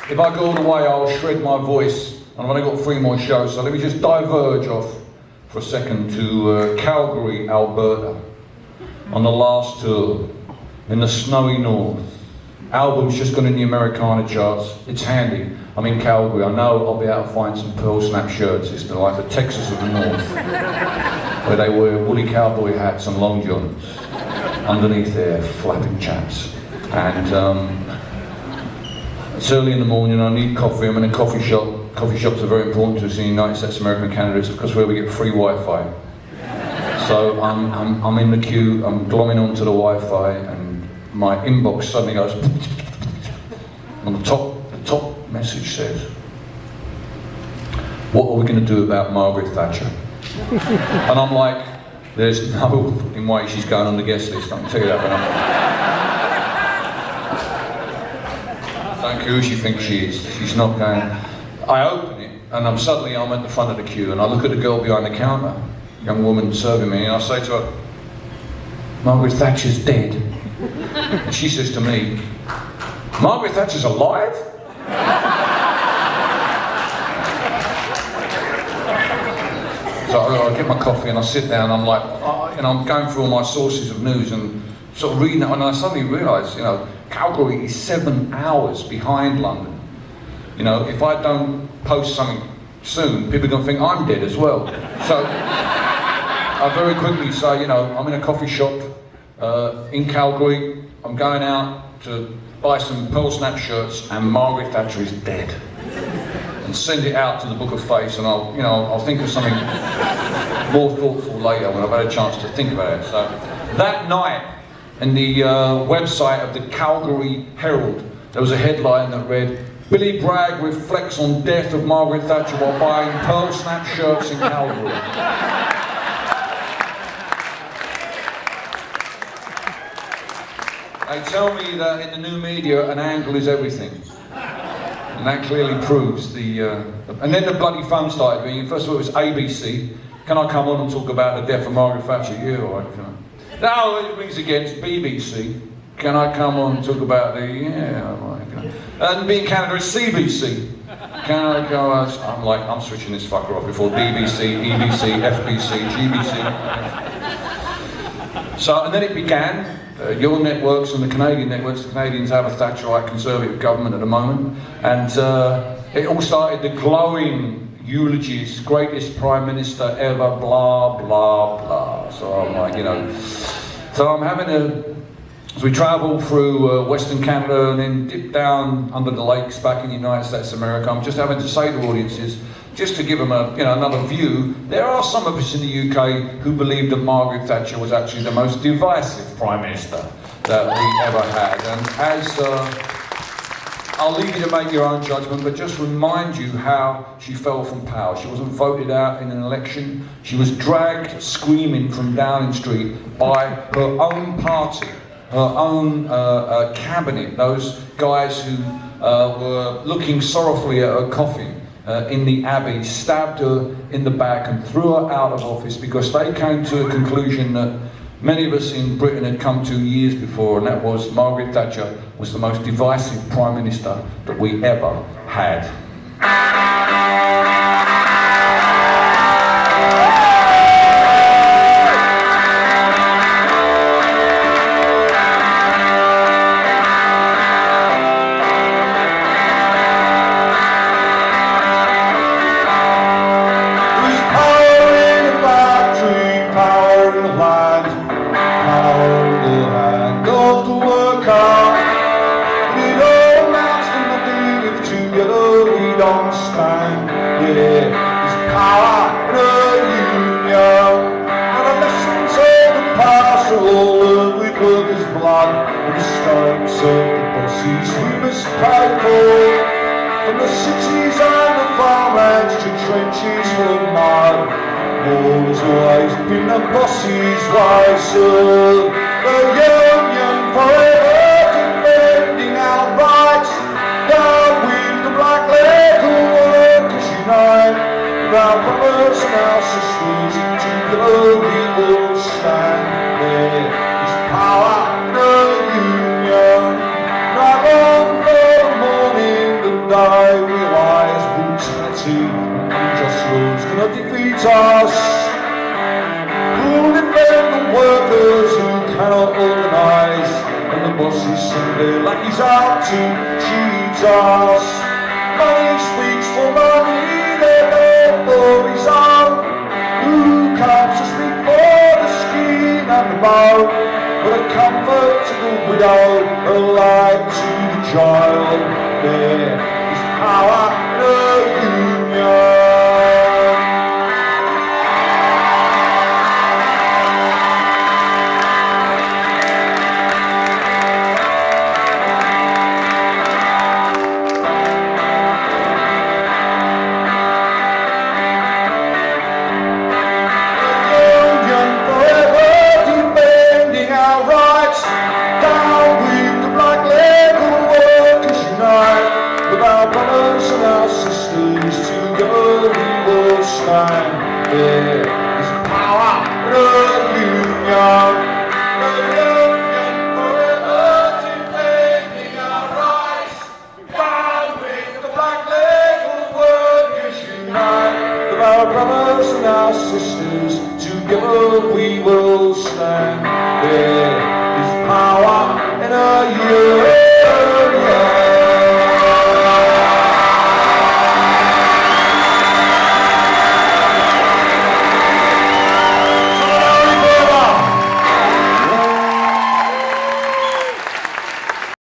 If I go all the way, I'll shred my voice, and I've only got 3 more shows, so let me just diverge off for a second to Calgary, Alberta, on the last tour, in the snowy north. Album's just gone in the Americana charts. It's handy. I'm in Calgary. I know I'll be able to find some pearl snap shirts. It's like the Texas of the North, where they wear woolly cowboy hats and long johns underneath their flapping chaps. And it's early in the morning. I need coffee. I'm in a coffee shop. Coffee shops are very important to us in the United States, America, and Canada. It's because where we get free Wi-Fi. So I'm in the queue. I'm glomming onto the Wi-Fi, and my inbox suddenly goes. On the top message says, "What are we going to do about Margret Thatcher?" And I'm like, "There's no in way she's going on the guest list. I can tell you that." Don't care who she thinks she is. She's not going. I open it, and I'm at the front of the queue, and I look at the girl behind the counter, young woman serving me, and I say to her, "Margret Thatcher's dead." And she says to me, "Margret Thatcher's alive?" So I get my coffee and I sit down. I'm like, I'm going through all my sources of news and sort of reading it, and I suddenly realise, Calgary is 7 hours behind London. If I don't post something soon, people are going to think I'm dead as well. So I very quickly say, I'm in a coffee shop in Calgary. I'm going out to buy some pearl snap shirts, and Margret Thatcher is dead. And send it out to the Book of Face, and I'll think of something more thoughtful later when I've had a chance to think about it. So that night, in the website of the Calgary Herald, there was a headline that read, "Billy Bragg reflects on death of Margret Thatcher while buying pearl snap shirts in Calgary." They tell me that in the new media, an angle is everything. And that clearly proves the... and then the bloody phone started ringing. First of all, it was ABC. "Can I come on and talk about the death of Margret Thatcher?" "Yeah, all right, can I?" Now it rings again, it's BBC. "Can I come on and talk about the..." "Yeah, all right, can I?" And being Canada, it's CBC. "Can I go..." I'm switching this fucker off before DBC, EBC, FBC, GBC. So, and then it began. Your networks and the Canadian networks. The Canadians have a Thatcherite Conservative government at the moment, and it all started the glowing eulogies, greatest Prime Minister ever, blah, blah, blah. So I'm like, so I'm having as we travel through Western Canada and then dip down under the lakes back in the United States of America, I'm just having to say to audiences, just to give them another view, there are some of us in the UK who believe that Margret Thatcher was actually the most divisive Prime Minister that we ever had. And as, I'll leave you to make your own judgment, but just remind you how she fell from power. She wasn't voted out in an election. She was dragged screaming from Downing Street by her own party, her own cabinet, those guys who were looking sorrowfully at her coffin. In the Abbey, stabbed her in the back and threw her out of office because they came to a conclusion that many of us in Britain had come to years before, and that was Margret Thatcher was the most divisive Prime Minister that we ever had. From the cities and the farmlands to trenches for mud, war's always been the boss's way, so the union forever defending our rights, down with the black letter workers unite, with our brothers and our sisters in together we will stand. There is power in the union, right on for the morning. us. Who'll defend the workers who cannot organise, and the bosses send their lackeys out to cheat us. Money speaks for money, they're there for his own. Who comes to speak for the skin and the bone? But a comfort to the widow, a light to the child. There is power in a union. There is power in a union. A union forever defending our rights. Down with the black label workers unite. With our brothers and our sisters, together we will stand. There is power in a union.